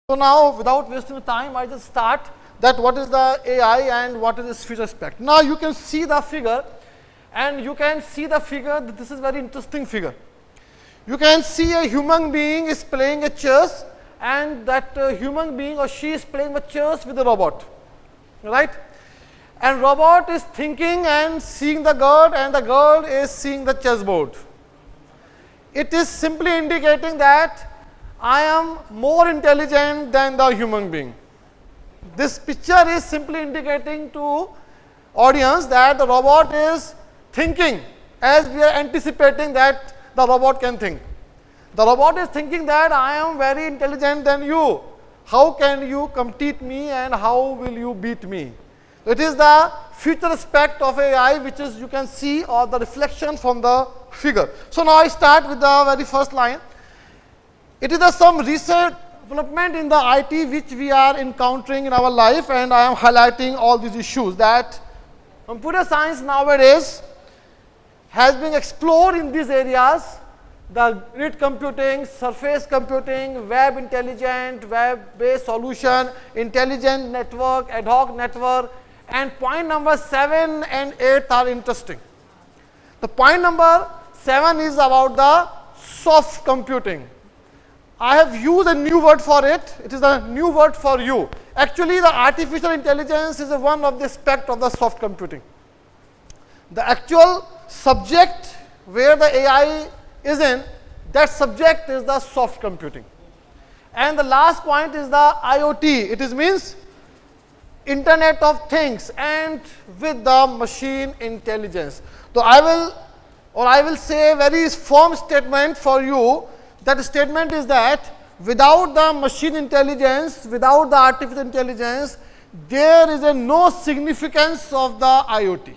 So now, without wasting time, I just start that what is the AI and what is its future spec. Now you can see the figure, and you can see the figure. This is very interesting figure. You can see a human being is playing a chess, and that human being or she is playing a chess with a robot, right? And robot is thinking and seeing the girl, and the girl is seeing the chessboard. It is simply indicating that I am more intelligent than the human being. This picture is simply indicating to audience that the robot is thinking as we are anticipating that the robot can think. The robot is thinking that I am very intelligent than you. How can you compete me and how will you beat me? It is the future aspect of AI which is you can see or the reflection from the figure. So now I start with the very first line. It is some research development in the IT which we are encountering in our life, and I am highlighting all these issues that computer science nowadays has been explored in these areas: the grid computing, surface computing, web intelligent, web-based solution, intelligent network, ad hoc network, and point number 7 and 8 are interesting. The point number 7 is about the soft computing. I have used a new word for it. It is a new word for you. Actually, the artificial intelligence is one of the aspects of the soft computing. The actual subject where the AI is in, that subject is the soft computing. And the last point is the IoT. It is means Internet of Things and with the machine intelligence. So I will say a very firm statement for you. That statement is that without the machine intelligence, without the artificial intelligence, there is no significance of the IoT.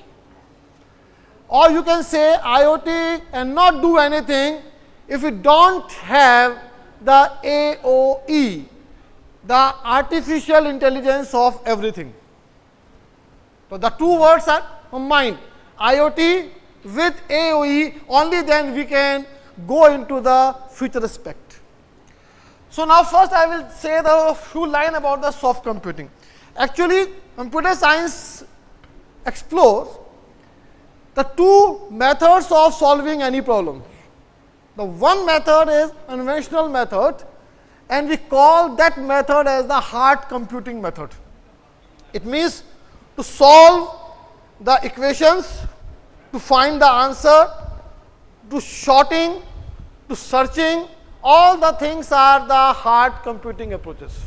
Or you can say IoT cannot do anything if we don't have the AOE, the artificial intelligence of everything. So the two words are combined, IoT with AOE, only then we can go into the future aspect. So now first I will say the few line about the soft computing. Actually, computer science explores the two methods of solving any problem. The one method is conventional method, and we call that method as the hard computing method. It means to solve the equations, to find the answer, to sorting, to searching, all the things are the hard computing approaches.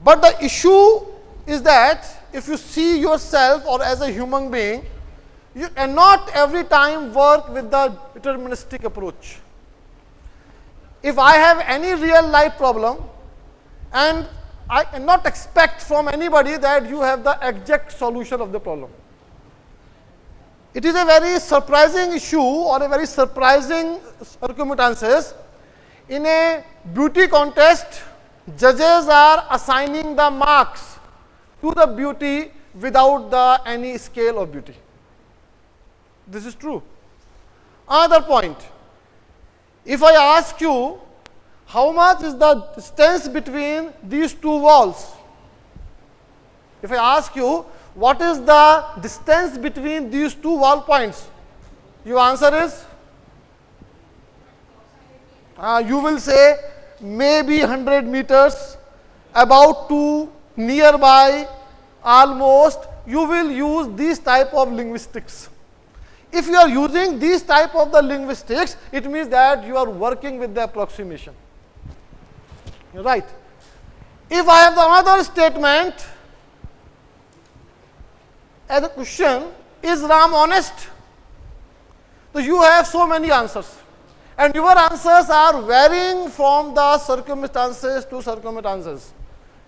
But the issue is that if you see yourself or as a human being, you cannot every time work with the deterministic approach. If I have any real life problem, and I cannot expect from anybody that you have the exact solution of the problem. It is a very surprising issue or a very surprising circumstances. In a beauty contest, judges are assigning the marks to the beauty without any scale of beauty. This is true. Another point, if I ask you how much is the distance between these two walls, if I ask you what is the distance between these two wall points, your answer is, you will say maybe 100 meters, about 2, nearby, almost. You will use these type of linguistics. If you are using these type of the linguistics, it means that you are working with the approximation. Right. If I have the another statement as a question, is Ram honest? So you have so many answers, and your answers are varying from the circumstances to circumstances.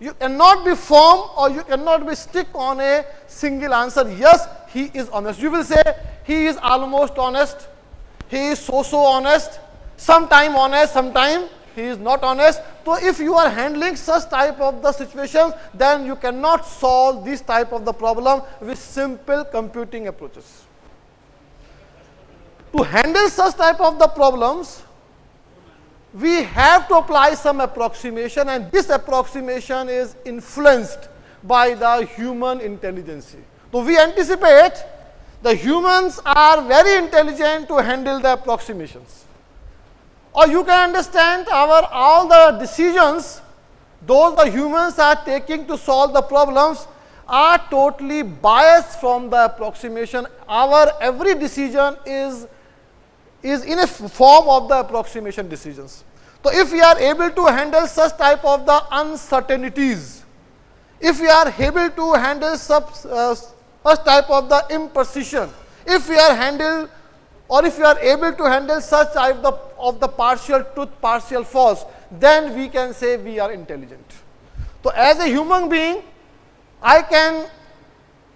You cannot be firm or you cannot be stick on a single answer. Yes, he is honest. You will say he is almost honest, he is so honest, sometime honest, sometime he is not honest. So if you are handling such type of the situations, then you cannot solve this type of the problem with simple computing approaches. To handle such type of the problems, we have to apply some approximation, and this approximation is influenced by the human intelligence. So we anticipate the humans are very intelligent to handle the approximations. Or you can understand all the decisions those the humans are taking to solve the problems are totally biased from the approximation. Our every decision is in a form of the approximation decisions. So if we are able to handle such type of the uncertainties, if we are able to handle such type of the imprecision, if we are able to handle such type of the partial truth, partial false, then we can say we are intelligent. So as a human being, I can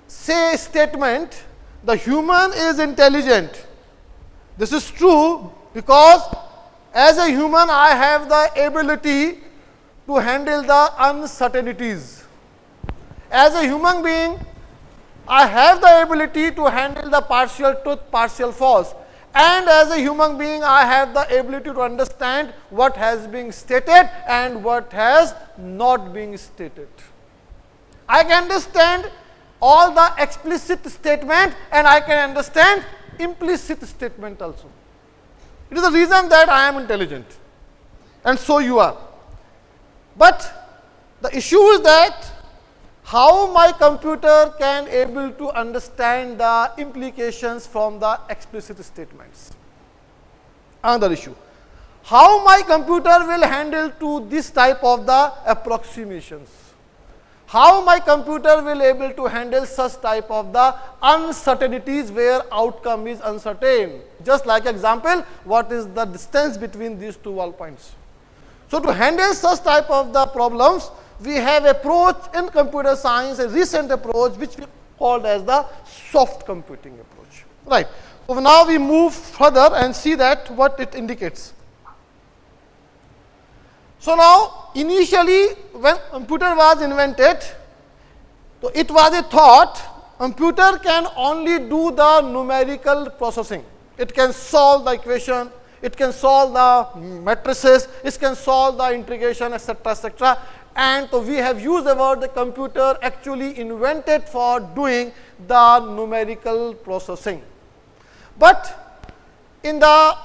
say a statement, the human is intelligent. This is true because as a human I have the ability to handle the uncertainties. As a human being, I have the ability to handle the partial truth, partial false. And as a human being, I have the ability to understand what has been stated and what has not been stated. I can understand all the explicit statement and I can understand implicit statement also. It is the reason that I am intelligent, and so you are. But the issue is that how my computer can able to understand the implications from the explicit statements. Another issue, how my computer will handle to this type of the approximations. How my computer will able to handle such type of the uncertainties where outcome is uncertain. Just like example, what is the distance between these two wall points. So to handle such type of the problems, we have approach in computer science, a recent approach which we called as the soft computing approach. Right. So now we move further and see that what it indicates. So now initially when computer was invented, so it was a thought computer can only do the numerical processing. It can solve the equation, it can solve the matrices, it can solve the integration, etc., etc. And so we have used the word the computer actually invented for doing the numerical processing. But in the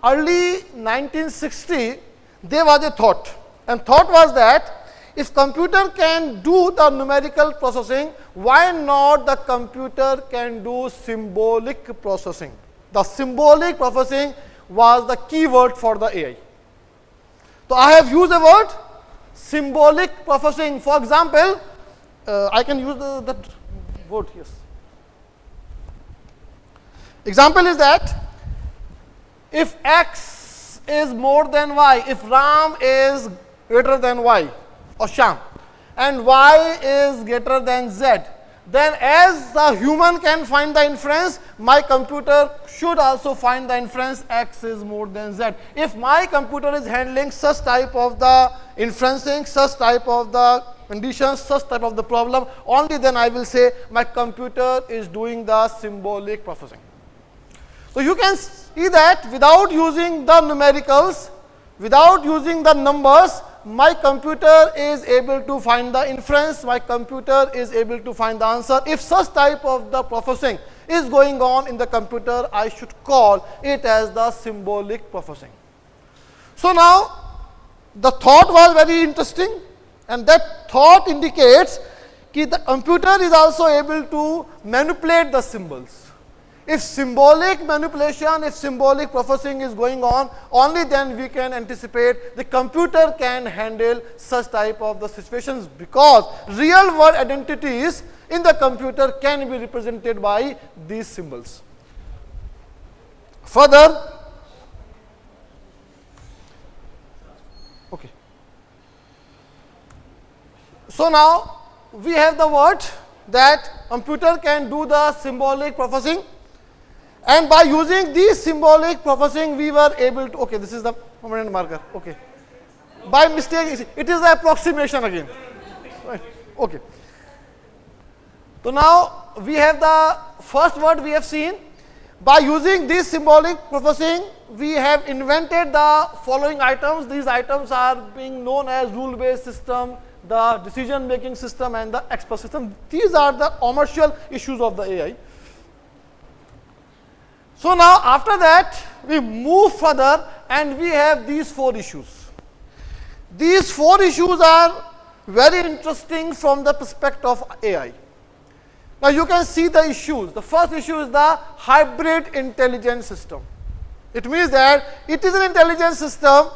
early 1960s, there was a thought, and thought was that if computer can do the numerical processing, why not the computer can do symbolic processing? The symbolic processing was the key word for the AI. So I have used the word symbolic processing. For example, I can use that word, yes. Example is that if X is more than Y, if Ram is greater than Y or Sham, and Y is greater than Z, then as the human can find the inference, my computer should also find the inference X is more than Z. If my computer is handling such type of the inferencing, such type of the conditions, such type of the problem, only then I will say my computer is doing the symbolic processing. So you can see that without using the numericals, without using the numbers, my computer is able to find the inference, my computer is able to find the answer. If such type of the processing is going on in the computer, I should call it as the symbolic processing. So now the thought was very interesting, and that thought indicates that the computer is also able to manipulate the symbols. If symbolic manipulation, if symbolic processing is going on, only then we can anticipate the computer can handle such type of the situations, because real world identities in the computer can be represented by these symbols. Further, okay. So now we have the word that computer can do the symbolic processing. And by using this symbolic processing, we were able to, okay, this is the permanent marker, okay. By mistake, it is the approximation again. Right. Okay. So now we have the first word we have seen. By using this symbolic processing, we have invented the following items. These items are being known as rule-based system, the decision-making system, and the expert system. These are the commercial issues of the AI. So now after that, we move further and we have these 4 issues. These 4 issues are very interesting from the perspective of AI. Now you can see the issues. The first issue is the hybrid intelligence system. It means that it is an intelligence system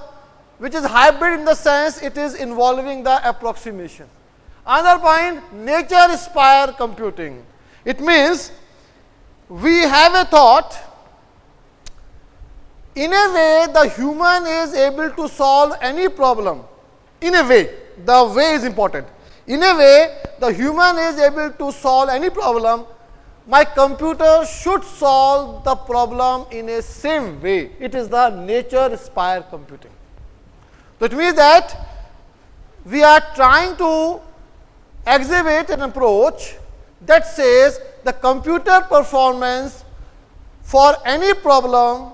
which is hybrid in the sense it is involving the approximation. Another point, nature-inspired computing. It means we have a thought. In a way, the human is able to solve any problem. In a way, the way is important. In a way, the human is able to solve any problem. My computer should solve the problem in a same way. It is the nature-inspired computing. So it means that we are trying to exhibit an approach that says the computer performance for any problem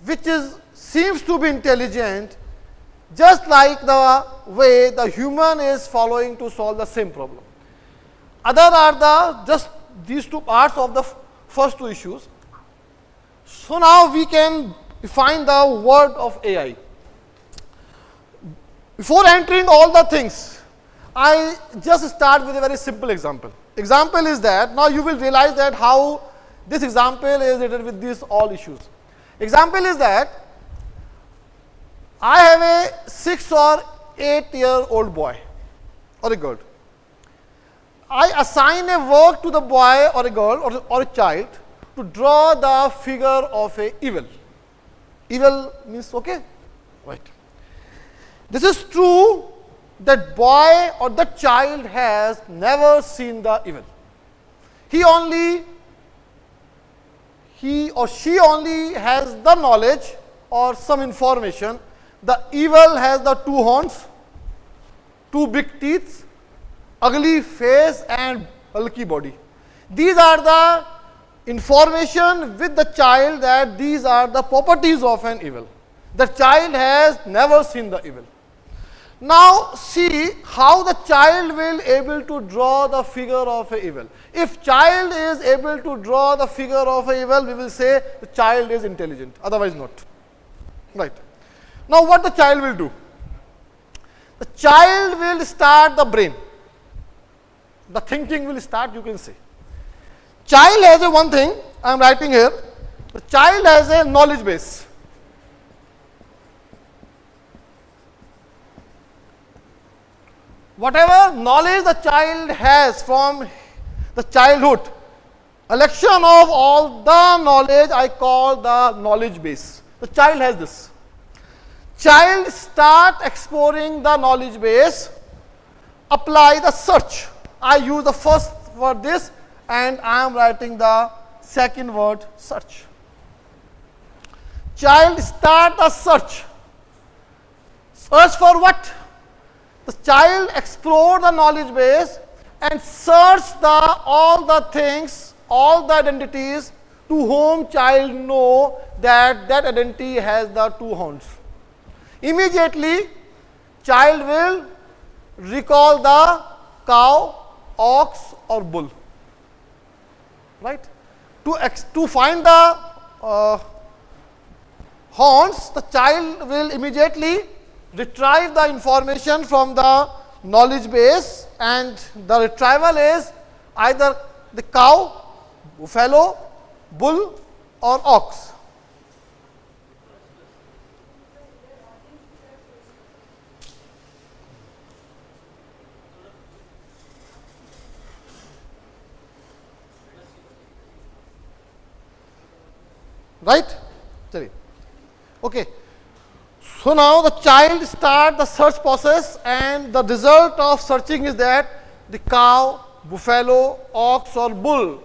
which seems to be intelligent, just like the way the human is following to solve the same problem. Other are just these 2 parts of the first 2 issues. So now we can define the word of AI. Before entering all the things, I just start with a very simple example. Example is that now you will realize that how this example is related with these all issues. Example is that I have a 6 or 8-year-old boy or a girl. I assign a work to the boy or a girl or a child to draw the figure of a evil. Evil means okay? Right. This is true that boy or the child has never seen the evil. He or she only has the knowledge or some information. The evil has the 2 horns, 2 big teeth, ugly face and bulky body. These are the information with the child that these are the properties of an evil. The child has never seen the evil. Now see how the child will able to draw the figure of a evil. If child is able to draw the figure of a evil, we will say the child is intelligent, otherwise not. Right. Now what the child will do? The child will start the brain. The thinking will start, you can say. Child has a one thing, I am writing here. The child has a knowledge base. Whatever knowledge the child has from the childhood, collection of all the knowledge I call the knowledge base. The child has this. Child start exploring the knowledge base, apply the search. I use the first word this and I am writing the second word search. Child start the search. Search for what? The child explore the knowledge base and search all the things, all the identities to whom child know that identity has the 2 horns. Immediately, child will recall the cow, ox or bull. Right? To find the horns, the child will immediately retrieve the information from the knowledge base, and the retrieval is either the cow, buffalo, bull or ox. Right? Sorry. Okay. So now the child start the search process, and the result of searching is that the cow, buffalo, ox or bull,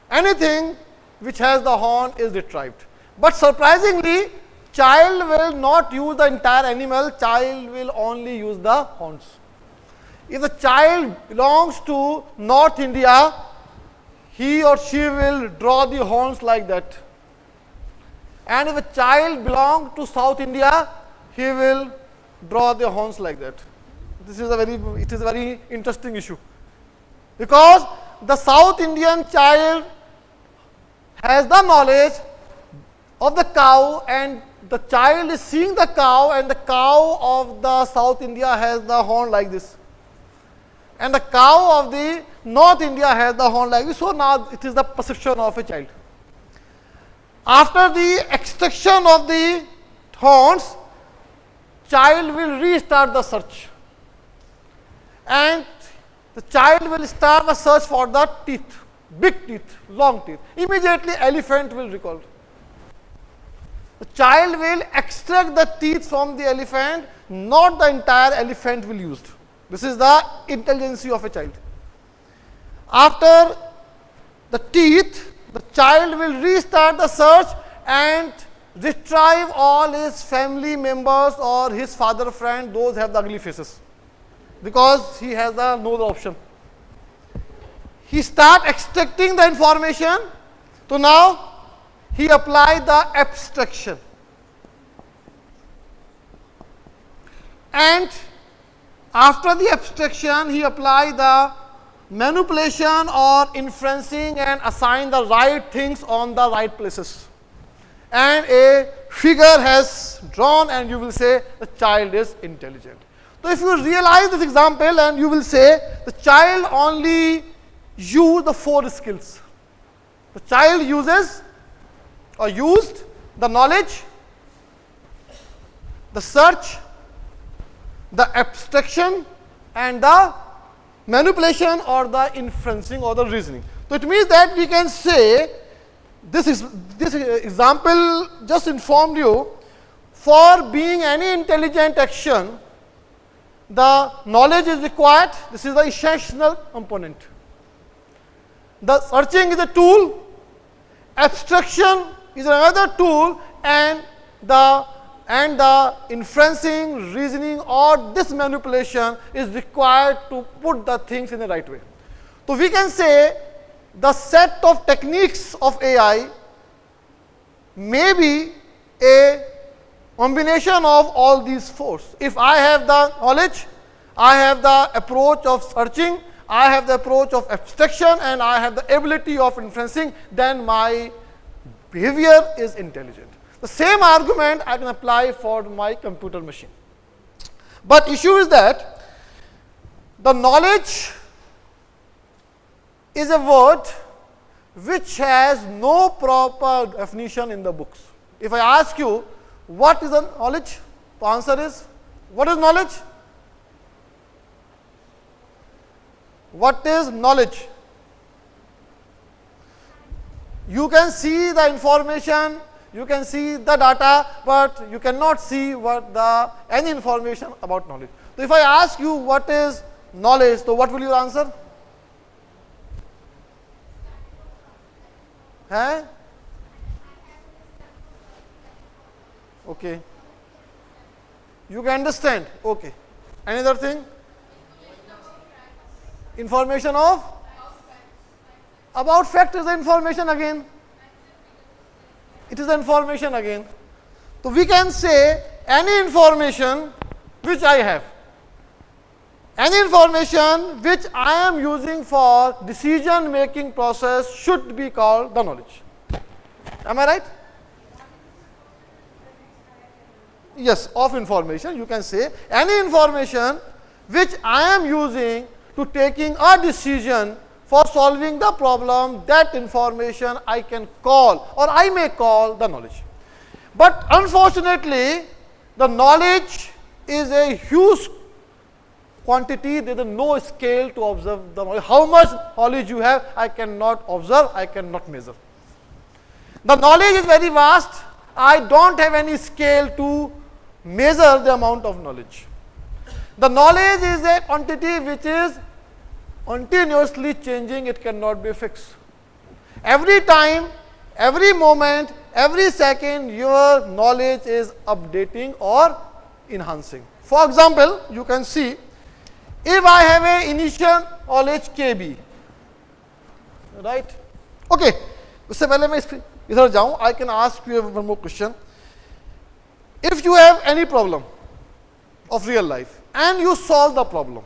anything which has the horn is retrieved. But surprisingly, child will not use the entire animal, child will only use the horns. If the child belongs to North India, he or she will draw the horns like that. And if a child belongs to South India, he will draw the horns like that. It is a very interesting issue. Because the South Indian child has the knowledge of the cow, and the child is seeing the cow, and the cow of the South India has the horn like this. And the cow of the North India has the horn like this. So now it is the perception of a child. After the extraction of the horns, child will restart the search. And the child will start the search for the teeth, big teeth, long teeth. Immediately elephant will recall. The child will extract the teeth from the elephant, not the entire elephant will used. This is the intelligence of a child. After the teeth, the child will restart the search and retrieve all his family members or his father friend, those have the ugly faces. Because he has no other option. He start extracting the information. So now he applied the abstraction. And after the abstraction, he applied the manipulation or inferencing and assign the right things on the right places. And a figure has drawn, and you will say the child is intelligent. So if you realize this example, and you will say the child only used the 4 skills. The child uses or used the knowledge, the search, the abstraction, and the manipulation or the inferencing or the reasoning. So it means that we can say this example just informed you, for being any intelligent action, the knowledge is required. This is the essential component. The searching is a tool, abstraction is another tool, and the inferencing, reasoning, or this manipulation is required to put the things in the right way. So we can say the set of techniques of AI may be a combination of all these 4. If I have the knowledge, I have the approach of searching, I have the approach of abstraction, and I have the ability of inferencing, then my behavior is intelligent. The same argument I can apply for my computer machine. But issue is that the knowledge is a word which has no proper definition in the books. If I ask you, what is the knowledge? The answer is, what is knowledge? What is knowledge? You can see the information, you can see the data, but you cannot see any information about knowledge. So if I ask you what is knowledge, so what will you answer? Huh? Okay. You can understand. Okay. Any other thing? Information of? About fact is the information again. It is information again. So we can say any information which I have, any information which I am using for decision making process should be called the knowledge. Am I right? Yes, of information you can say any information which I am using to taking a decision for solving the problem, that information I can call or I may call the knowledge. But unfortunately, the knowledge is a huge quantity, there is no scale to observe the knowledge. How much knowledge you have, I cannot observe, I cannot measure. The knowledge is very vast, I don't have any scale to measure the amount of knowledge. The knowledge is a quantity which is continuously changing, it cannot be fixed. Every time, every moment, every second, your knowledge is updating or enhancing. For example, you can see, if I have an initial knowledge KB, right? Okay, उससे पहले मैं इधर जाऊं, I can ask you one more question. If you have any problem of real life and you solve the problem,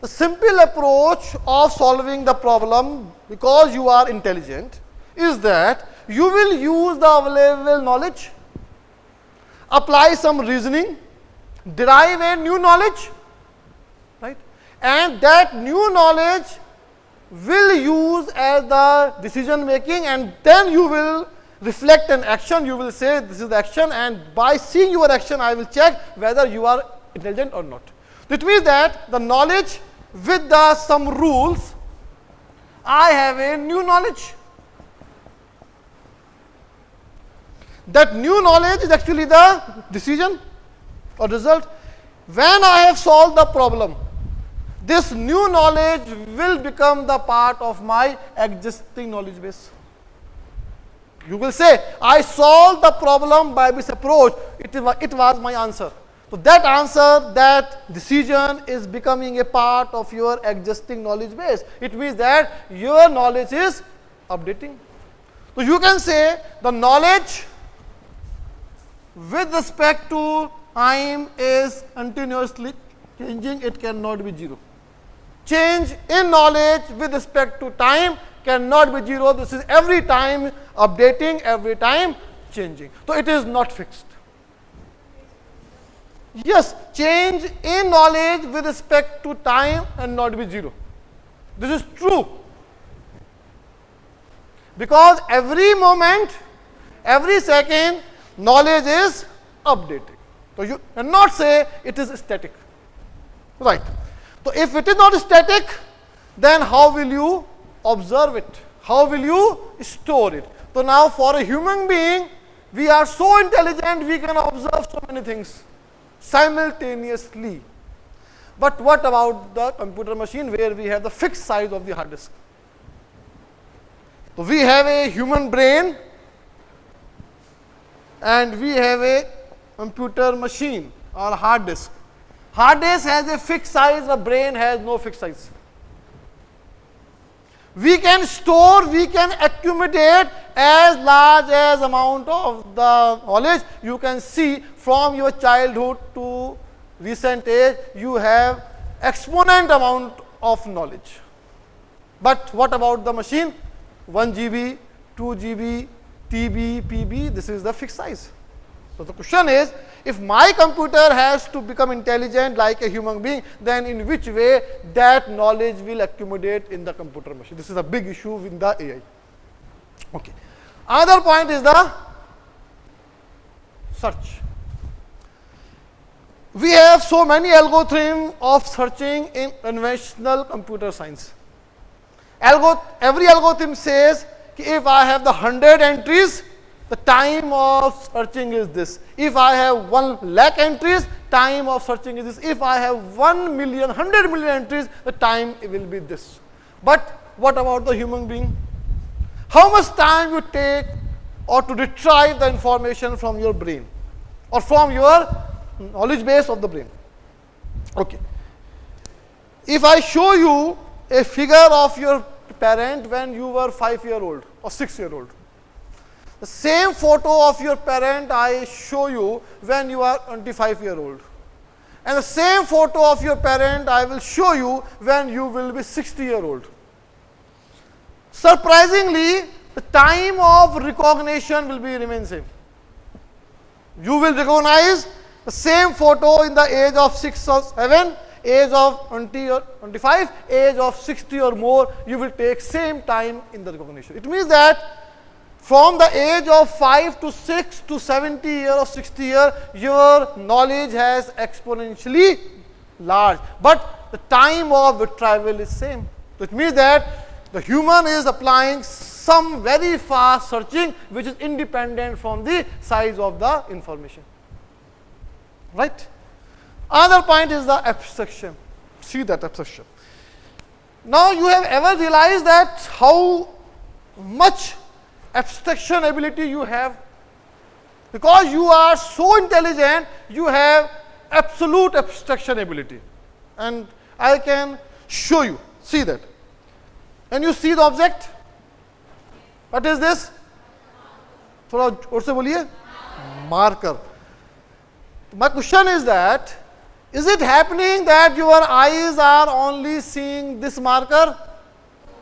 the simple approach of solving the problem, because you are intelligent, is that you will use the available knowledge, apply some reasoning, derive a new knowledge, right? And that new knowledge will use as the decision making, and then you will reflect an action. You will say this is the action, and by seeing your action I will check whether you are intelligent or not. It means that the knowledge with the some rules, I have a new knowledge. That new knowledge is actually the decision or result. When I have solved the problem, this new knowledge will become the part of my existing knowledge base. You will say, I solved the problem by this approach, it was my answer. So that answer, that decision is becoming a part of your existing knowledge base. It means that your knowledge is updating. So you can say the knowledge with respect to time is continuously changing, it cannot be zero. Change in knowledge with respect to time cannot be zero. This is every time updating, every time changing. So it is not fixed. Yes, change in knowledge with respect to time and not be zero. This is true. Because every moment, every second, knowledge is updating. So you cannot say it is static. Right. So if it is not static, then how will you observe it? How will you store it? So now for a human being, we are so intelligent, we can observe so many things simultaneously. But what about the computer machine where we have the fixed size of the hard disk? So we have a human brain and we have a computer machine or hard disk. Hard disk has a fixed size, the brain has no fixed size. We can store, we can accumulate as large as amount of the knowledge. You can see from your childhood to recent age, you have exponent amount of knowledge. But what about the machine? 1 GB, 2 GB, TB, PB, this is the fixed size. So the question is, if my computer has to become intelligent like a human being, then in which way that knowledge will accumulate in the computer machine? This is a big issue in the AI. Okay. Another point is the search. We have so many algorithms of searching in conventional computer science. Every algorithm says, if I have the 100 entries, the time of searching is this. If I have 1 lakh entries, time of searching is this. If I have 1 million, 100 million entries, the time will be this. But what about the human being? How much time you take or to retrieve the information from your brain or from your knowledge base of the brain? Okay. If I show you a figure of your parent when you were 5-year-old or 6-year-old, the same photo of your parent I show you when you are 25-year-old. And the same photo of your parent I will show you when you will be 60-year-old. Surprisingly, the time of recognition will be remain same. You will recognize the same photo in the age of 6 or 7, age of 20 or 25, age of 60 or more, you will take same time in the recognition. It means that from the age of 5 to 6 to 70 year or 60 year, your knowledge has exponentially large, but the time of retrieval is same. So it means that the human is applying some very fast searching which is independent from the size of the information. Right? Another point is the abstraction. See that abstraction. Now you have ever realized that how much abstraction ability you have? Because you are so intelligent, you have absolute abstraction ability. And I can show you. See that. Can you see the object? What is this? थोड़ा और से बोलिए. Marker. My question is that, is it happening that your eyes are only seeing this marker?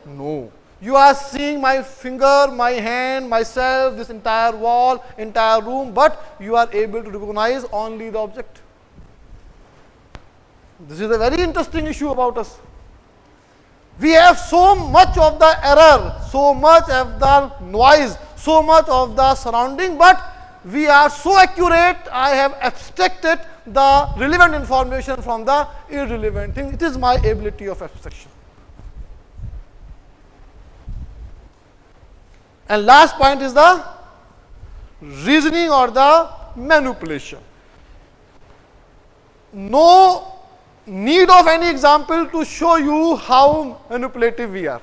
No. You are seeing my finger, my hand, myself, this entire wall, entire room, but you are able to recognize only the object. This is a very interesting issue about us. We have so much of the error, so much of the noise, so much of the surrounding, but we are so accurate. I have abstracted the relevant information from the irrelevant thing. It is my ability of abstraction. And last point is the reasoning or the manipulation. No need of any example to show you how manipulative we are.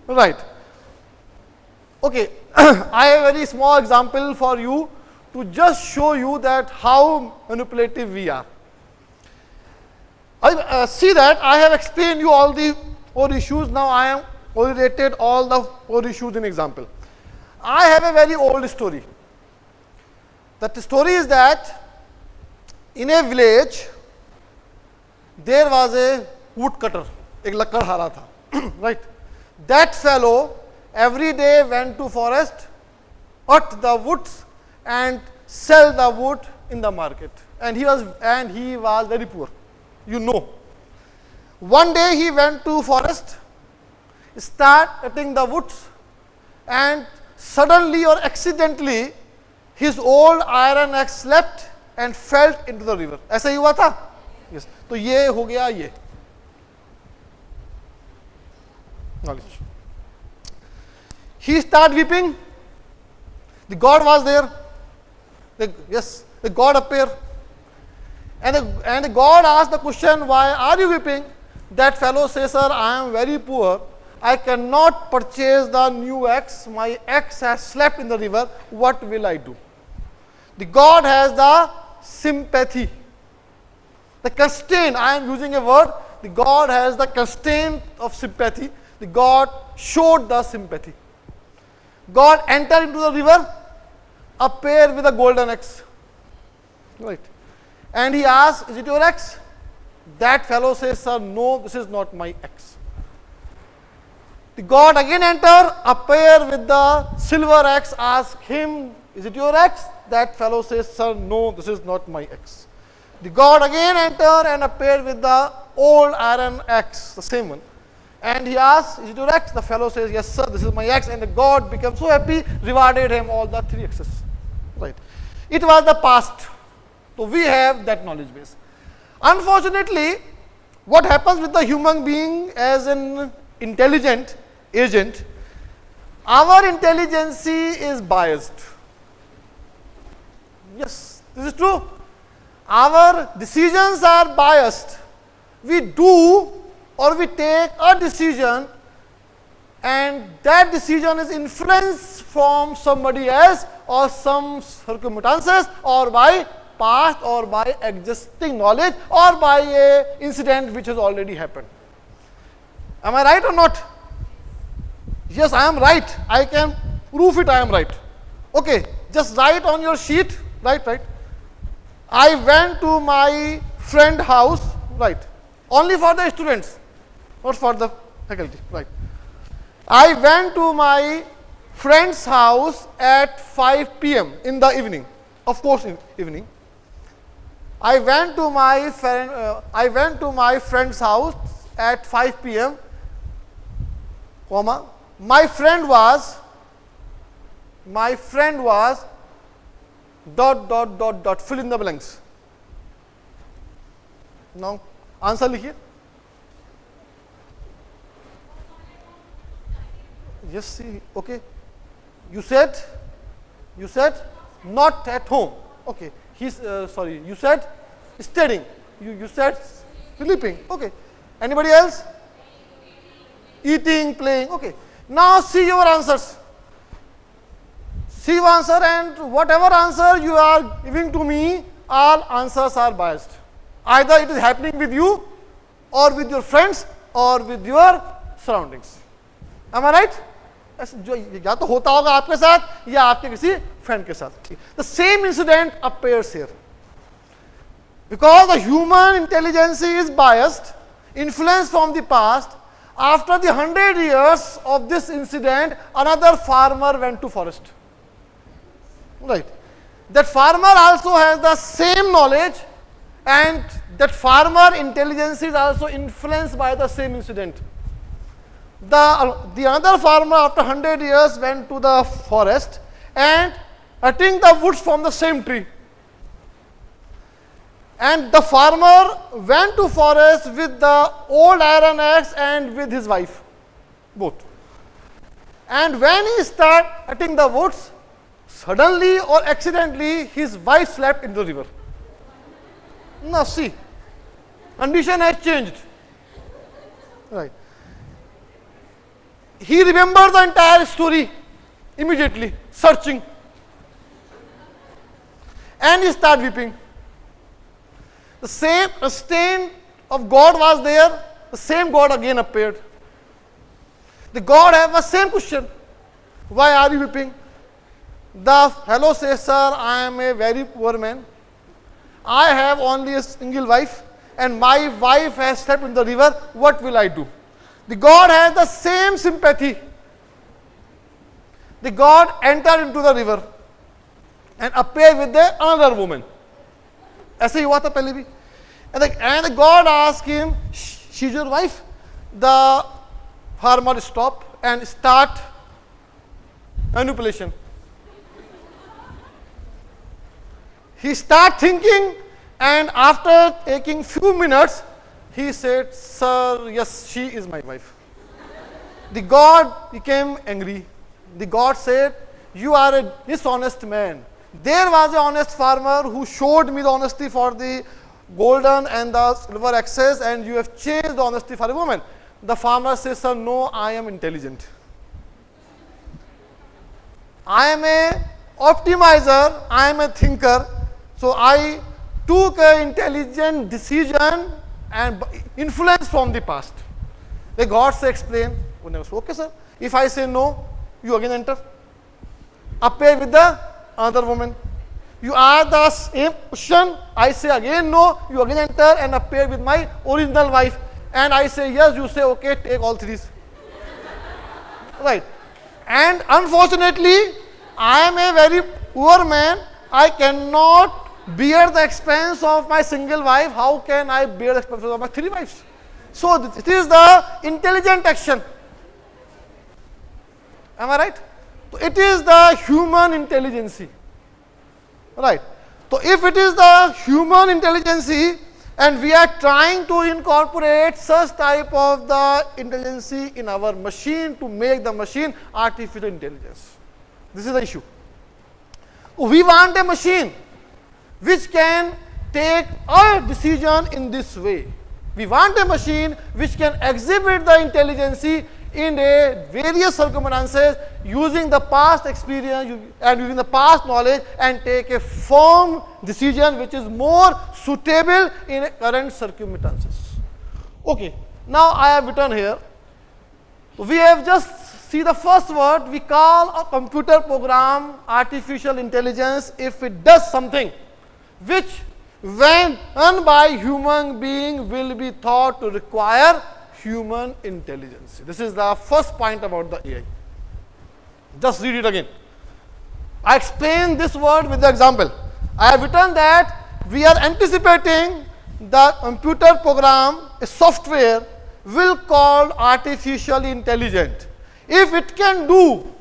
Right. Okay, I have a very small example for you to just show you that how manipulative we are. See that I have explained you all the 4 issues. Now I am orated all the 4 issues in example. I have a very old story. That story is that in a village there was a woodcutter, एक लकड़हारा था, right? That fellow every day went to forest, cut the woods and sell the wood in the market. And he was very poor, you know. One day he went to forest, start cutting the woods, and suddenly or accidentally his old iron axe slipped and fell into the river. ऐसा ही हुआ था? Yes. तो ये हो गया ये. Knowledge. He started weeping. The God was there. The God appeared. And the God asked the question, why are you weeping? That fellow says, sir, I am very poor. I cannot purchase the new axe. My axe has slept in the river. What will I do? The God has the sympathy. The constraint, I am using a word. The God has the constraint of sympathy. The God showed the sympathy. God entered into the river, appeared with a golden axe. Right. And he asked, is it your axe? That fellow says, sir, no, this is not my axe. The God again entered, appeared with the silver axe, asked him, is it your axe? That fellow says, sir, no, this is not my axe. The God again entered and appeared with the old iron axe, the same one. And he asked, is it your axe? The fellow says, yes, sir, this is my axe. And the God became so happy, rewarded him all the 3 axes. Right. It was the past. So we have that knowledge base. Unfortunately, what happens with the human being as an intelligent agent, our intelligence is biased. Yes, this is true. Our decisions are biased. We do or we take a decision and that decision is influenced from somebody else or some circumstances or by past or by existing knowledge or by a incident which has already happened. Am I right or not? Yes, I am right. I can prove it I am right. Okay, just write on your sheet, right. I went to my friend's house, right. Only for the students, not for the faculty, right. I went to my friend's house at 5 p.m. in the evening, of course evening. I went to my friend's house at 5 p.m. comma. My friend was dot fill in the blanks. Now answer लिखिए. Yes, see, okay. You said not at home. Okay. You said studying. You said sleeping. Okay. Anybody else? Eating, playing. Okay. Now see your answers. See your answer, and whatever answer you are giving to me, all answers are biased. Either it is happening with you or with your friends or with your surroundings. Am I right? जो या तो होता होगा आपके साथ या आपके किसी फ्रेंड के साथ. The same incident appears here. Because the human intelligence is biased, influenced from the past, after the 100 years of this incident, another farmer went to forest. Right. That farmer also has the same knowledge, and that farmer intelligence is also influenced by the same incident. The other farmer after 100 years went to the forest and cutting the woods from the same tree. And the farmer went to forest with the old iron axe and with his wife, both. And when he started cutting the woods, suddenly or accidentally his wife slept in the river. Now see, condition has changed. Right. He remembered the entire story immediately, searching. And he started weeping. The same stain of God was there, the same God again appeared. The God have the same question. Why are you weeping? The fellow says, sir, I am a very poor man. I have only a single wife and my wife has slept in the river. What will I do? The God has the same sympathy. The God entered into the river and appeared with another woman. ऐसे ही हुआ था पहले भी. And the God asked him, she's your wife? The farmer stopped and start manipulation. He started thinking, and after taking few minutes, he said, sir, yes, she is my wife. The God became angry. The God said, you are a dishonest man. There was an honest farmer who showed me the honesty for the golden and the silver axes, and you have changed the honesty for a woman. The farmer says, sir, no, I am intelligent. I am a optimizer, I am a thinker. So I took an intelligent decision and influence from the past. The gods explain, okay sir, if I say no, you again enter. Appear with the other woman. You ask the same question, I say again no, you again enter and appear with my original wife. And I say yes, you say okay, take all threes. Right. And unfortunately, I am a very poor man. I cannot bear the expense of my single wife. How can I bear the expense of my three wives? So it is the intelligent action. Am I right? So it is the human intelligence. Right. So if it is the human intelligence and we are trying to incorporate such type of the intelligence in our machine to make the machine artificial intelligence. This is the issue. We want a machine which can take a decision in this way. We want a machine which can exhibit the intelligence in a various circumstances using the past experience and using the past knowledge and take a firm decision which is more suitable in current circumstances. Okay, now I have written here. We have just see the first word. We call a computer program artificial intelligence if it does something which when done by human being will be thought to require human intelligence. This is the first point about the AI. Just read it again. I explain this word with the example. I have written that we are anticipating the computer program, a software, will call artificially intelligent. If it can do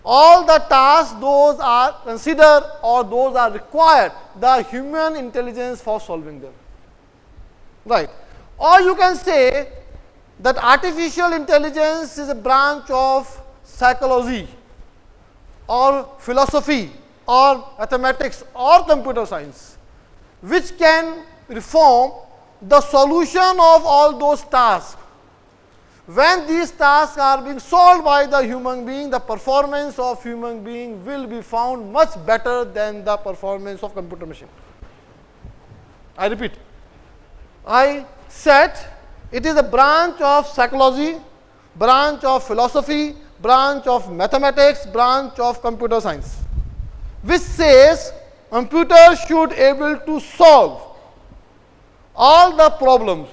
all the tasks those are considered or those are required, the human intelligence for solving them. Right. Or you can say that artificial intelligence is a branch of psychology or philosophy or mathematics or computer science which can reform the solution of all those tasks. When these tasks are being solved by the human being, the performance of human being will be found much better than the performance of computer machine. I repeat, I said it is a branch of psychology branch of philosophy, branch of mathematics, branch of computer science, which says computer should able to solve all the problems.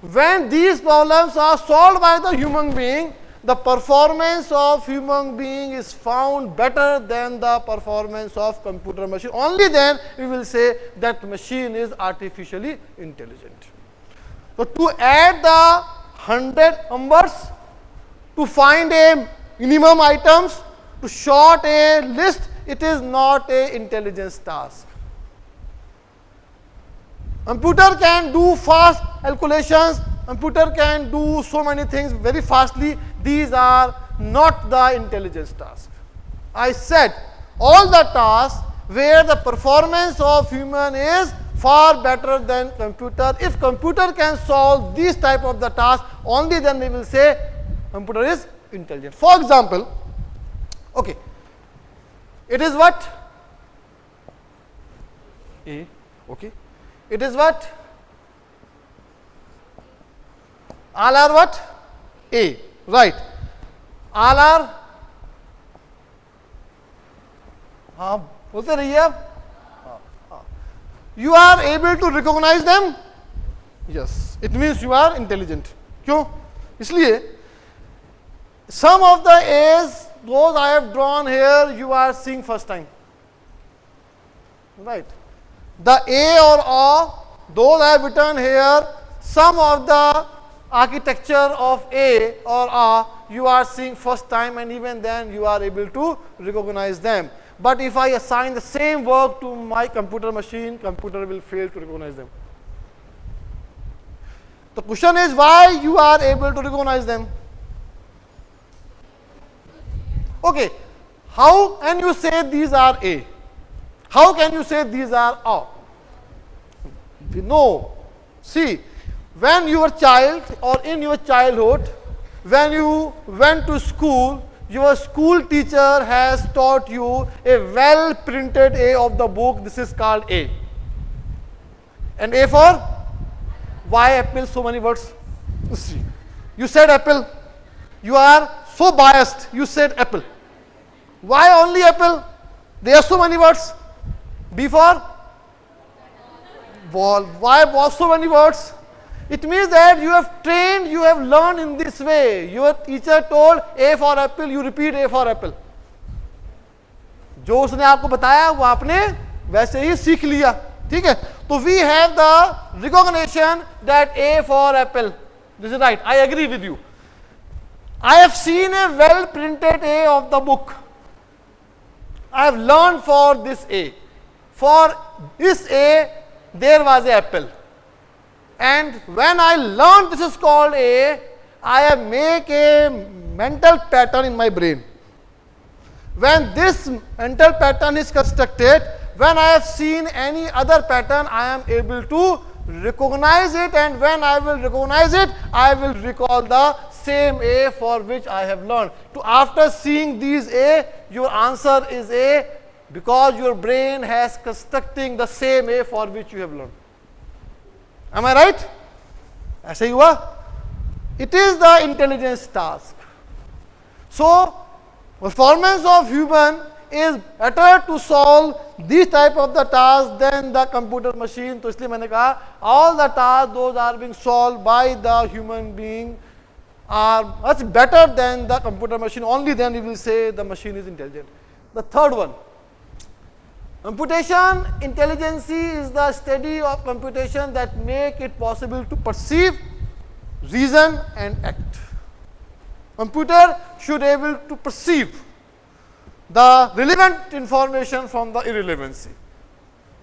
When these problems are solved by the human being, the performance of human being is found better than the performance of computer machine. Only then we will say that machine is artificially intelligent. So to add the 100 numbers, to find a minimum items, to sort a list, it is not a intelligence task. Computer can do fast calculations, computer can do so many things very fastly. These are not the intelligence tasks. I said all the tasks where the performance of human is far better than computer. If computer can solve these type of the tasks, only then we will say computer is intelligent. For example, okay, it is what? A, okay. It is what? All are what? A, right. All are, हाँ बोलते रहिए आप. You are able to recognize them? Yes. It means you are intelligent. क्यों? इसलिए some of the A's, those I have drawn here, you are seeing first time. Right. The A or A, those I have written here, some of the architecture of A or A, you are seeing first time, and even then you are able to recognize them. But if I assign the same work to my computer machine, computer will fail to recognize them. The question is why you are able to recognize them. Okay, how can you say these are A? How can you say these are A? No. See, when you were child or in your childhood, when you went to school, your school teacher has taught you a well printed A of the book. This is called A. And A for? Why apple? So many words. See, you said apple. You are so biased. You said apple. Why only apple? There are so many words. B for? Ball. Why so many words? It means that you have trained, you have learned in this way. Your teacher told A for apple, you repeat A for apple. जो उसने आपको बताया वो आपने वैसे ही सीख लिया. ठीक है, तो we have the recognition that A for apple. This is right. I agree with you. I have seen a well printed A of the book. I have learned for this A. For this A, there was an apple. And when I learned this is called A, I have make a mental pattern in my brain. When this mental pattern is constructed, when I have seen any other pattern, I am able to recognize it, and when I will recognize it, I will recall the same A for which I have learned. So after seeing these A, your answer is A because your brain has constructing the same A for which you have learned. Am I right? ऐसे ही हुआ? It is the intelligence task. So, performance of human is better to solve these type of the tasks than the computer machine. तो इसलिए मैंने कहा all the tasks those are being solved by the human being are much better than the computer machine. Only then we will say the machine is intelligent. The third one. Computation intelligence is the study of computation that make it possible to perceive, reason and act. Computer should be able to perceive the relevant information from the irrelevancy.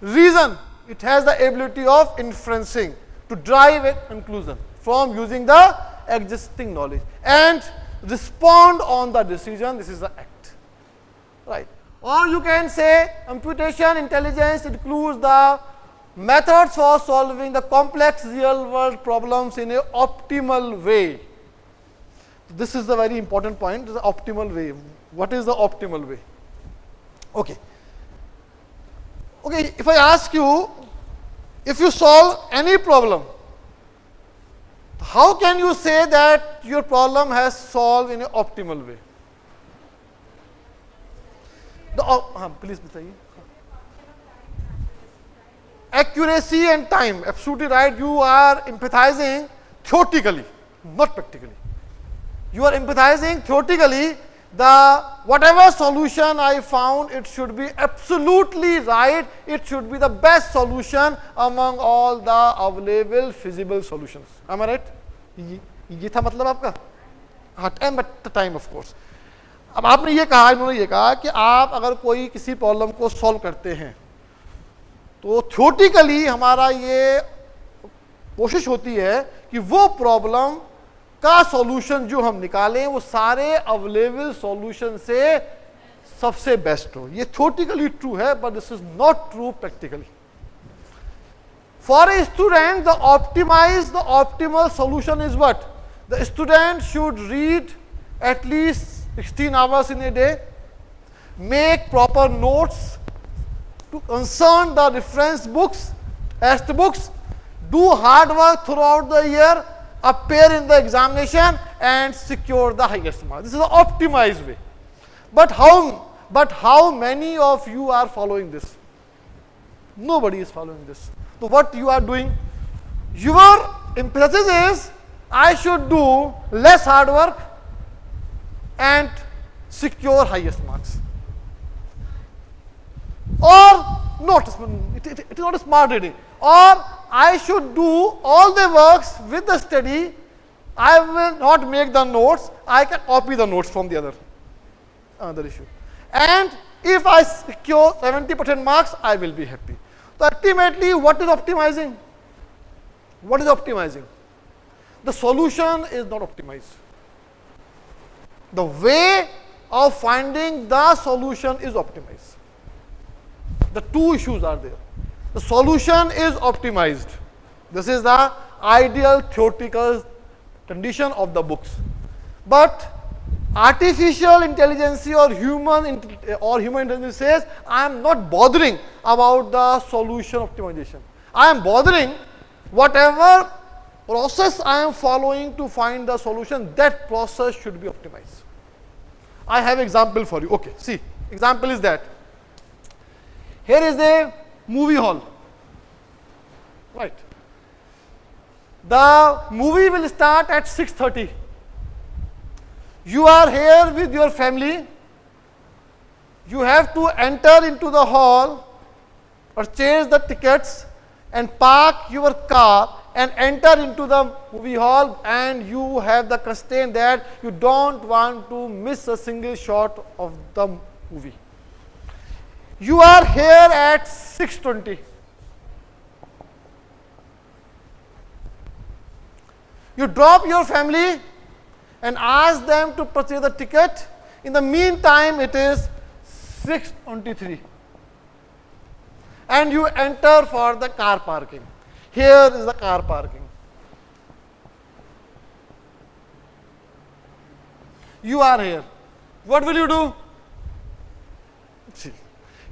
Reason, it has the ability of inferencing to drive a conclusion from using the existing knowledge and respond on the decision. This is the act, right? Or you can say computation intelligence includes the methods for solving the complex real world problems in an optimal way. This is the very important point, the optimal way. What is the optimal way? Okay. Okay, if I ask you, if you solve any problem, How can you say that your problem has solved in an optimal way? Please बताइए. Accuracy and time, absolutely right. You are empathizing theoretically, not practically. You are empathizing theoretically. The whatever solution I found, it should be absolutely right. It should be the best solution among all the available feasible solutions. Am I right? ये था मतलब आपका. हाँ, time but the time of course. अब आपने ये कहा, इन्होंने ये कहा कि आप अगर कोई किसी प्रॉब्लम को सॉल्व करते हैं तो थ्योरेटिकली हमारा ये कोशिश होती है कि वो प्रॉब्लम का सॉल्यूशन जो हम निकालें वो सारे अवेलेबल सॉल्यूशन से सबसे बेस्ट हो. ये थ्योरेटिकली ट्रू है, but this is not true practically. For a student the optimal solution is what? The student should read at least 16 hours in a day, make proper notes to concern the reference books, textbooks, do hard work throughout the year, appear in the examination and secure the highest mark. This is the optimized way. But how many of you are following this? Nobody is following this. So what you are doing? Your emphasis is I should do less hard work and secure highest marks. Or not, it is not a smart reading. Or I should do all the works with the study. I will not make the notes. I can copy the notes from the other issue. And if I secure 70% marks, I will be happy. So ultimately, what is optimizing? What is optimizing? The solution is not optimized. The way of finding the solution is optimized. The two issues are there. The solution is optimized. This is the ideal theoretical condition of the books. But artificial intelligence or human intelligence says, I am not bothering about the solution optimization. I am bothering whatever process I am following to find the solution, that process should be optimized. I have example for you. Okay, see, example is that here is a movie hall, right? The movie will start at 6:30. You are here with your family. You have to enter into the hall, purchase the tickets and park your car and enter into the movie hall, and you have the constraint that you don't want to miss a single shot of the movie. You are here at 6:20. You drop your family and ask them to purchase the ticket. In the meantime, it is 6:23. And you enter for the car parking. Here is the car parking. You are here. What will you do? See,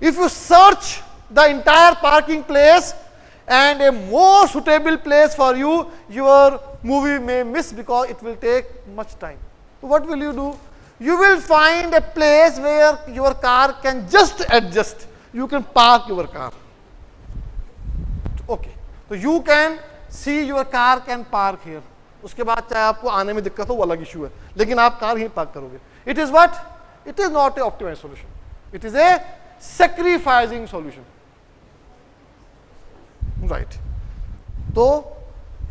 if you search the entire parking place and a more suitable place for you, your movie may miss because it will take much time. So what will you do? You will find a place where your car can just adjust. You can park your car. Okay. तो you can see your car can park here. उसके बाद चाहे आपको आने में दिक्कत हो वो अलग इशू है, लेकिन आप कार यहीं पार्क करोगे. It is what? It is not a optimized solution. It is a sacrificing solution. Right. So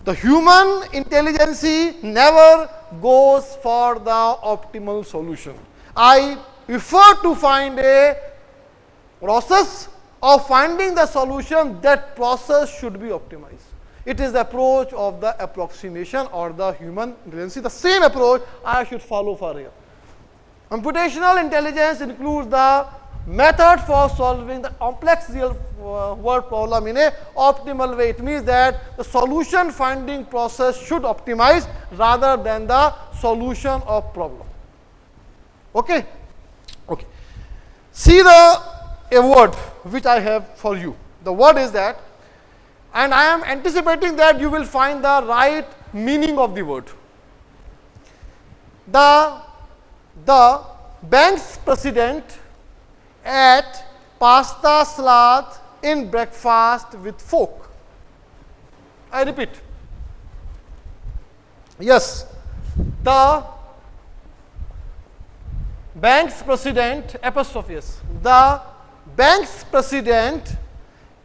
the human intelligence never goes for the optimal solution. I prefer to find a process of finding the solution. That process should be optimized. It is the approach of the approximation or the human intelligence. The same approach I should follow for here. Computational intelligence includes the method for solving the complex real world problem in a optimal way. It means that the solution finding process should optimize rather than the solution of problem. Okay? Okay. See a word which I have for you. The word is that, and I am anticipating that you will find the right meaning of the word. The bank's president ate pasta salad in breakfast with fork. I repeat. Yes, the bank's president, apostrophe S, the bank's president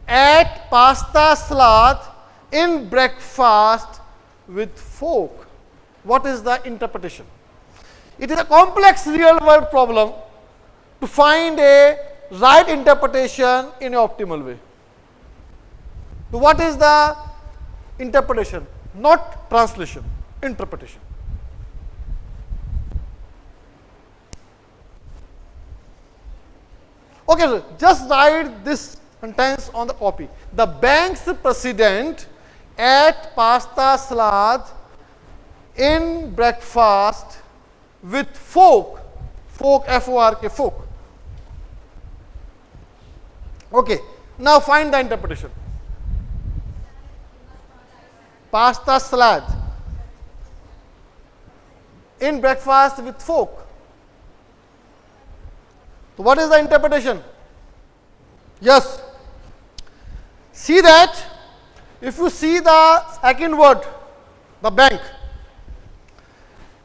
ate pasta salad in breakfast with fork. What is the interpretation? It is a complex real world problem to find a right interpretation in an optimal way. So what is the interpretation? Not translation, interpretation. Okay, so just write this sentence on the copy. The bank's president ate pasta salad in breakfast with fork. Fork, F-O-R-K, fork. Okay, now find the interpretation. Pasta salad in breakfast with fork. So what is the interpretation? Yes. See that if you see the second word, the bank,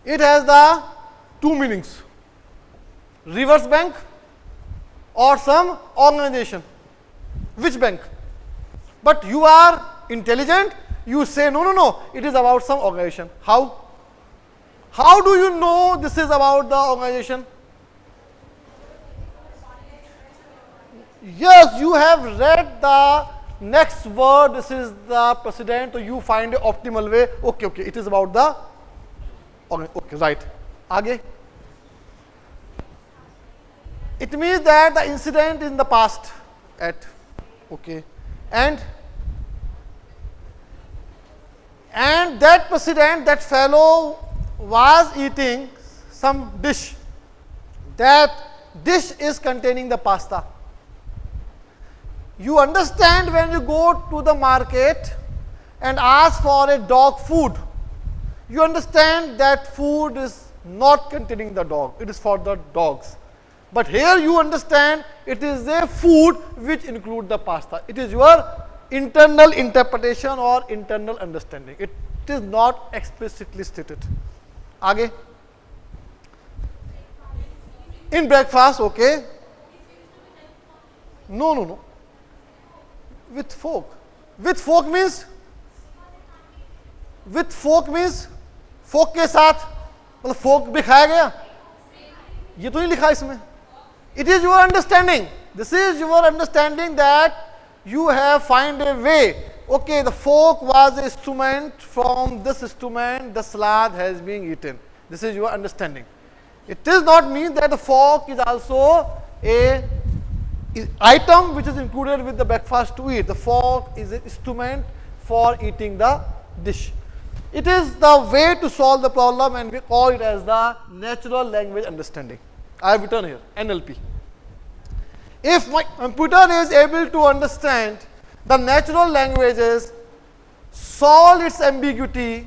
it has the two meanings. Reverse bank or some organization. Which bank? But you are intelligent, you say no, it is about some organization. How? How do you know this is about the organization? Yes, you have read the next word, this is the president, so you find an optimal way. Okay, it is about the organization. Okay, right. Aage. It means that the incident in the past at, okay, and that president, that fellow was eating some dish. That dish is containing the pasta. You understand when you go to the market and ask for a dog food, you understand that food is not containing the dog, it is for the dogs. But here you understand it is a food which includes the pasta. It is your internal interpretation or internal understanding. It is not explicitly stated. Aage. In breakfast, okay. No. With fork. With fork means fork के साथ मतलब fork भी खाया गया ये तो नहीं लिखा इसमें. It is your understanding. This is your understanding that you have find a way. Okay, the fork was an instrument. From this instrument, the salad has been eaten. This is your understanding. It does not mean that the fork is also a item which is included with the breakfast to eat. The fork is an instrument for eating the dish. It is the way to solve the problem, and we call it as the natural language understanding. I have written here, NLP. If my computer is able to understand the natural languages, solve its ambiguity,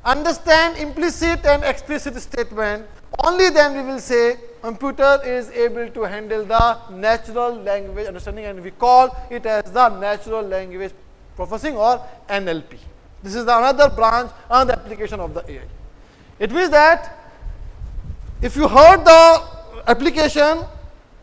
understand implicit and explicit statement, only then we will say computer is able to handle the natural language understanding, and we call it as the natural language processing or NLP. This is another branch, another application of the AI. It means that if you heard the application,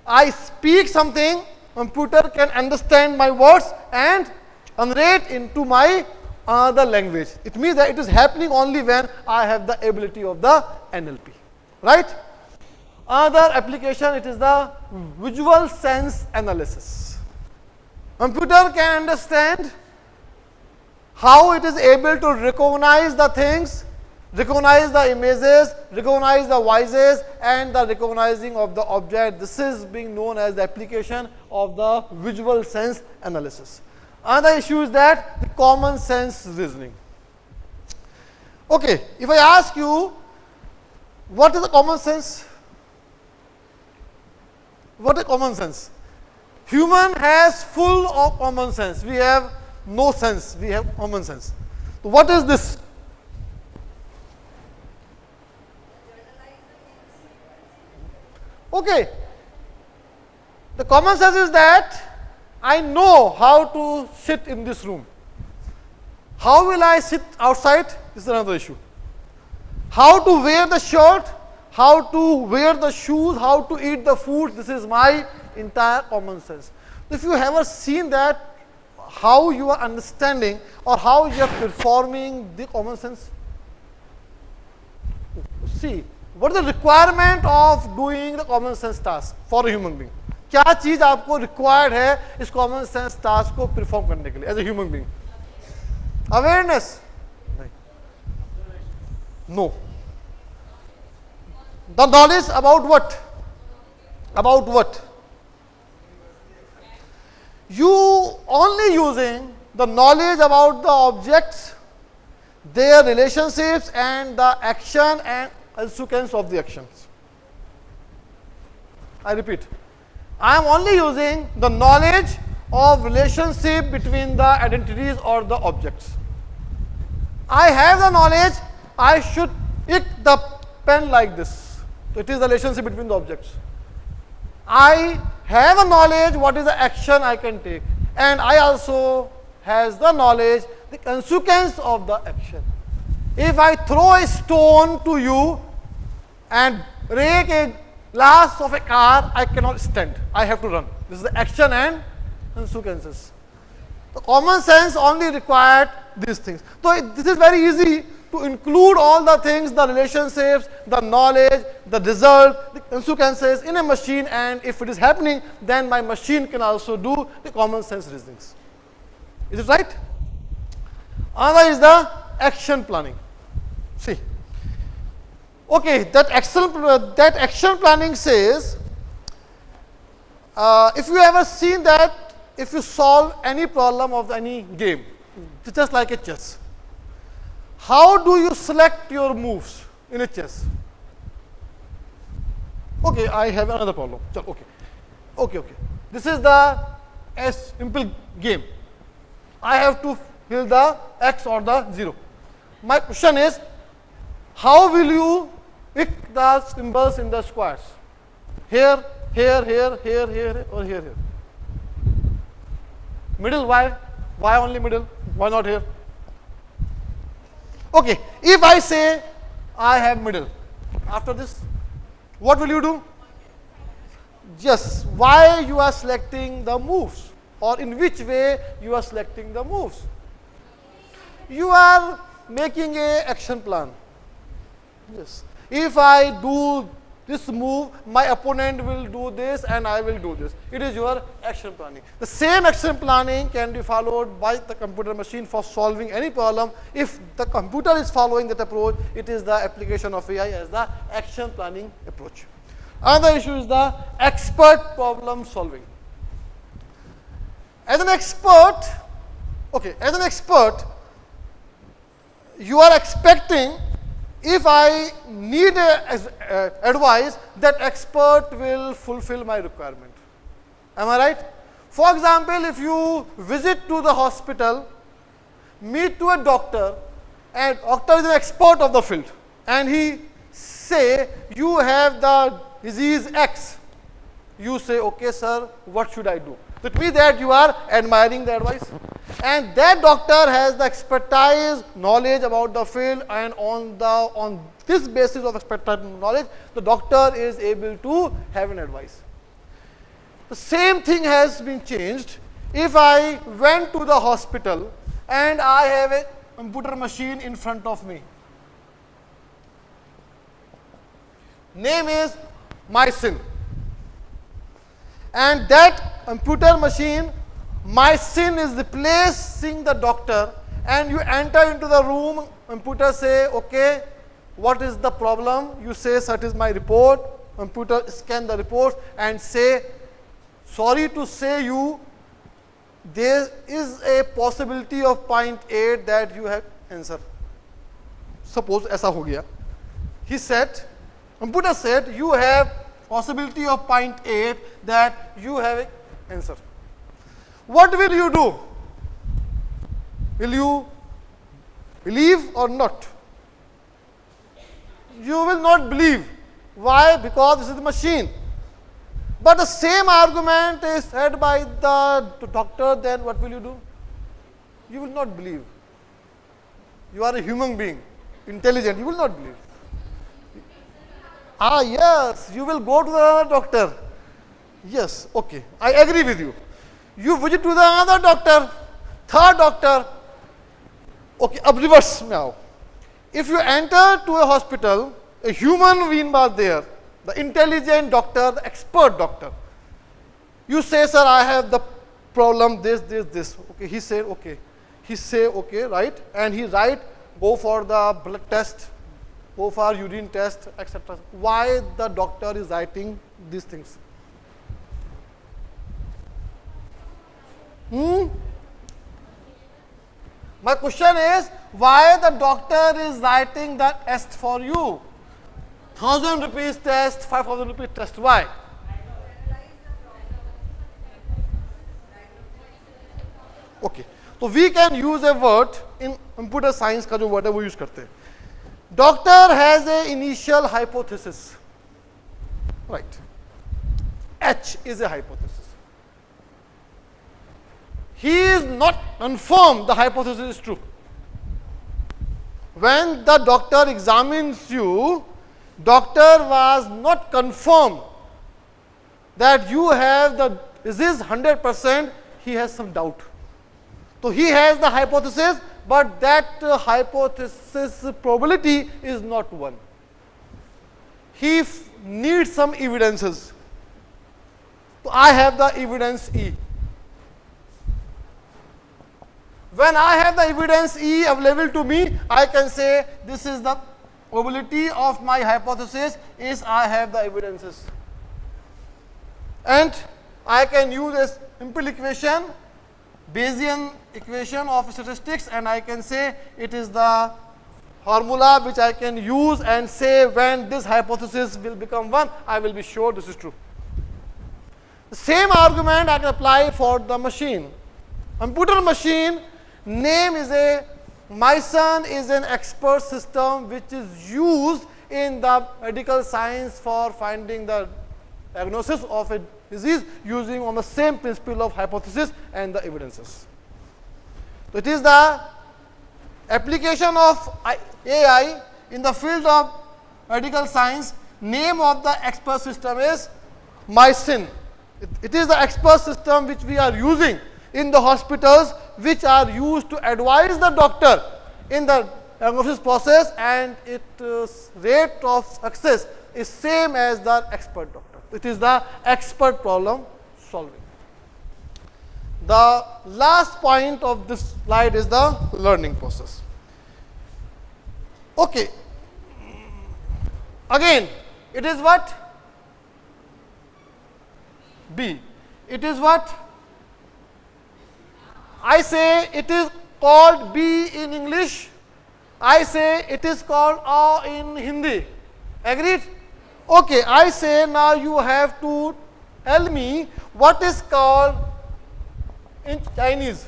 I speak something, computer can understand my words and narrate into my other language. It means that it is happening only when I have the ability of the NLP. Right? Other application, it is the visual sense analysis. Computer can understand how it is able to recognize the things, recognize the images, recognize the voices, and the recognizing of the object. This is being known as the application of the visual sense analysis. Another issue is that the common sense reasoning. Okay, if I ask you, what is the common sense? What is common sense? Human has full of common sense. We have no sense, we have common sense. So what is this? Okay. The common sense is that I know how to sit in this room. How will I sit outside? This is another issue. How to wear the shirt, how to wear the shoes, how to eat the food, this is my entire common sense. If you have ever seen that, how you are understanding or how you are performing the common sense? See, what is the requirement of doing the common sense task for a human being? क्या चीज आपको required है इस common sense task को perform करने के लिए as a human being? Awareness? No. The knowledge about what? About what? You only using the knowledge about the objects, their relationships and the action and consequence of the actions. I repeat, I am only using the knowledge of relationship between the identities or the objects. I have the knowledge, I should hit the pen like this. So it is the relationship between the objects. I have a knowledge what is the action I can take, and I also has the knowledge the consequence of the action. If I throw a stone to you and break a glass of a car, I cannot stand. I have to run. This is the action and consequences. The common sense only required these things. So this is very easy to include all the things, the relationships, the knowledge, the result, the consequences in a machine, and if it is happening, then my machine can also do the common sense reasonings. Is it right? Another is the action planning. See. Okay, that action planning says, if you ever seen that, if you solve any problem of any game, it's just like a chess. How do you select your moves in a chess? Okay, I have another problem. Okay. This is the simple game. I have to fill the X or the 0. My question is, how will you pick the symbols in the squares? Here, or here. Middle, why? Why only middle? Why not here? Okay, if I say I have middle, after this, what will you do? Yes, why you are selecting the moves, or in which way you are selecting the moves? You are making a action plan. Yes, if I do this move, my opponent will do this and I will do this. It is your action planning. The same action planning can be followed by the computer machine for solving any problem. If the computer is following that approach, it is the application of AI as the action planning approach. Another issue is the expert problem solving. As an expert, you are expecting, if I need advice, that expert will fulfill my requirement. Am I right? For example, if you visit to the hospital, meet to a doctor, and doctor is an expert of the field, and he say, you have the disease X. You say, okay sir, what should I do? That means that you are admiring the advice. And that doctor has the expertise, knowledge about the field, and on this basis of expertise knowledge, the doctor is able to have an advice. The same thing has been changed. If I went to the hospital and I have a computer machine in front of me. Name is MySyn. And that computer machine, MySyn is replacing the doctor, and you enter into the room, computer say, okay, what is the problem? You say, sir, it is my report. Computer scan the report and say, sorry to say you, there is a possibility of 0.8 that you have answer. Suppose ऐसा हो गया. He said, computer said, you have possibility of 0.8 that you have an answer. What will you do? Will you believe or not? You will not believe. Why? Because this is the machine. but the same argument is said by the doctor, then what will you do? You will not believe. You are a human being, intelligent, you will not believe. Ah, yes, you will go to the other doctor. Yes, okay, I agree with you. You visit to the other doctor, third doctor. Okay, अब reverse में आओ. If you enter to a hospital, a human being was there, the intelligent doctor, the expert doctor. You say, sir, I have the problem, this. Okay, he said, okay. He say, okay, right? And he write, go for the blood test, go for urine test, etc. Why the doctor is writing these things? My question is, why the doctor is writing the test for you? 1,000 rupees test, 5,000 rupees test. Why? Okay. So we can use a word in computer science का जो word है वो use करते हैं. Doctor has a initial hypothesis. Right. H is a hypothesis. He is not confirmed the hypothesis is true. When the doctor examines you, doctor was not confirmed that you have the disease 100%, he has some doubt. So he has the hypothesis, but that hypothesis probability is not 1. He needs some evidences. So I have the evidence E. When I have the evidence E available to me, I can say this is the probability of my hypothesis is I have the evidences. And I can use a simple equation, Bayesian equation of statistics, and I can say it is the formula which I can use and say when this hypothesis will become 1, I will be sure this is true. The same argument I can apply for the machine. Computer machine name is Myson is an expert system which is used in the medical science for finding the diagnosis of a disease using on the same principle of hypothesis and the evidences. So it is the application of AI in the field of medical science. Name of the expert system is Myson. It is the expert system which we are using in the hospitals, which are used to advise the doctor in the diagnosis process, and its rate of success is same as the expert doctor. It is the expert problem solving. The last point of this slide is the learning process. Okay. Again, it is what? B. It is what? I say it is called B in English. I say it is called A in Hindi. Agreed? Okay, I say now you have to tell me what is called in Chinese.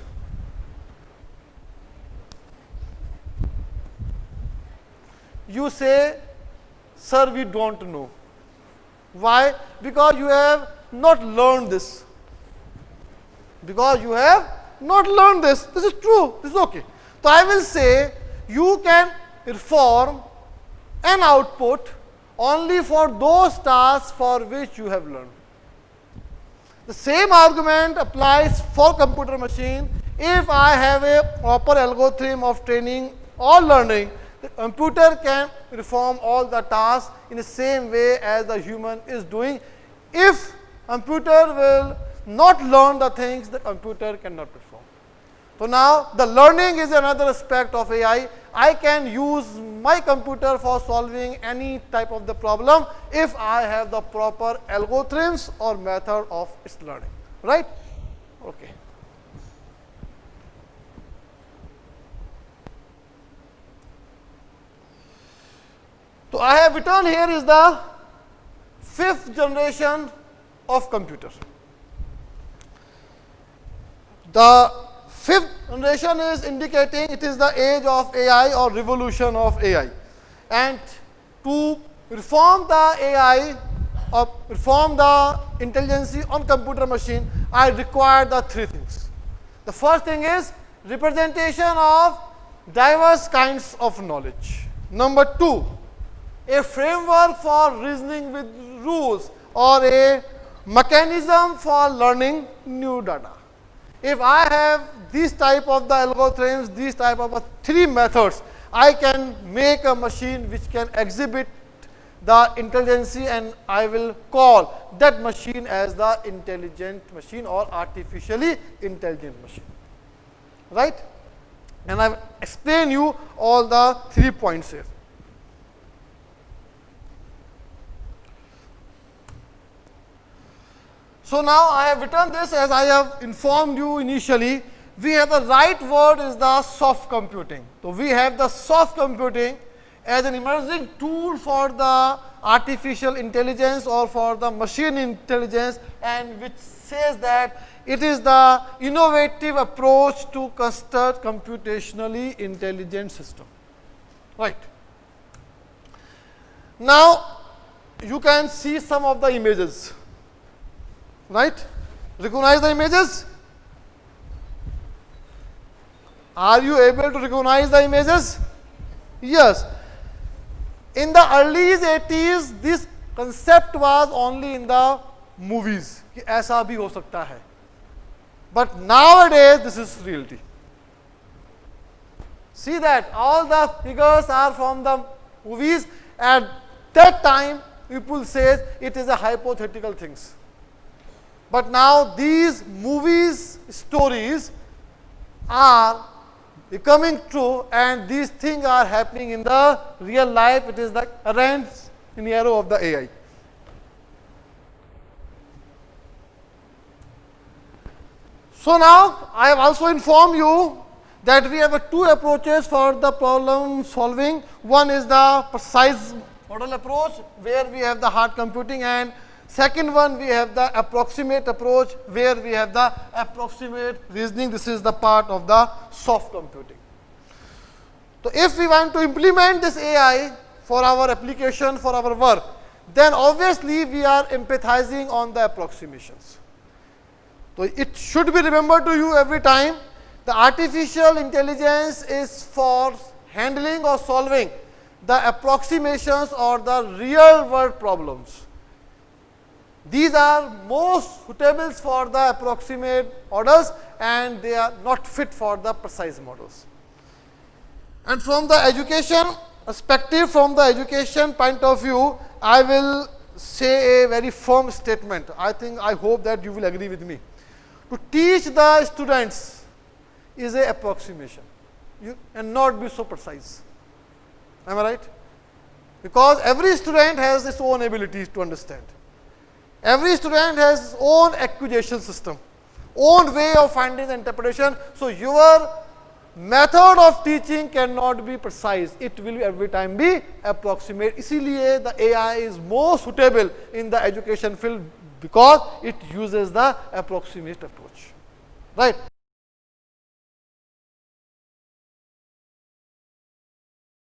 You say, sir, we don't know. Why? Because you have not learned this. Because you have not learned this. This is true. This is okay. So I will say you can perform an output only for those tasks for which you have learned. The same argument applies for computer machine. If I have a proper algorithm of training or learning, the computer can perform all the tasks in the same way as the human is doing. If computer will not learn the things, the computer cannot perform. So now the learning is another aspect of AI. I can use my computer for solving any type of the problem if I have the proper algorithms or method of its learning. Right? Okay. So I have written here is the 5th generation of computer. The 5th generation is indicating it is the age of AI or revolution of AI. And to perform the AI or perform the intelligence on computer machine, I require the three things. The first thing is representation of diverse kinds of knowledge. Number two, a framework for reasoning with rules or a mechanism for learning new data. If I have these type of the algorithms, these type of three methods, I can make a machine which can exhibit the intelligence, and I will call that machine as the intelligent machine or artificially intelligent machine. Right? And I will explain you all the 3 points here. So now I have written this as I have informed you initially. We have the right word is the soft computing. So we have the soft computing as an emerging tool for the artificial intelligence or for the machine intelligence, and which says that it is the innovative approach to construct computationally intelligent system. Right. Now you can see some of the images. Right? Recognize the images? Are you able to recognize the images? Yes. In the early 80s, this concept was only in the movies. कि ऐसा भी हो सकता है. But nowadays, this is reality. See that all the figures are from the movies. At that time, people say it is a hypothetical things. But now these movies stories are becoming true, and these things are happening in the real life. It is the current scenario of the AI. So now I have also informed you that we have two approaches for the problem solving. One is the precise model approach, where we have the hard computing, and second one we have the approximate approach, where we have the approximate reasoning. This is the part of the soft computing. So if we want to implement this AI for our application, for our work, then obviously we are empathizing on the approximations. So it should be remembered to you every time, the artificial intelligence is for handling or solving the approximations or the real world problems. These are most suitable for the approximate models, and they are not fit for the precise models. And from the education perspective, from the education point of view, I will say a very firm statement. I hope that you will agree with me. To teach the students is an approximation. You cannot be so precise. Am I right? Because every student has its own abilities to understand. Every student has its own acquisition system, own way of finding the interpretation. So your method of teaching cannot be precise. It will every time be approximate. इसीलिए the AI is more suitable in the education field because it uses the approximate approach. Right?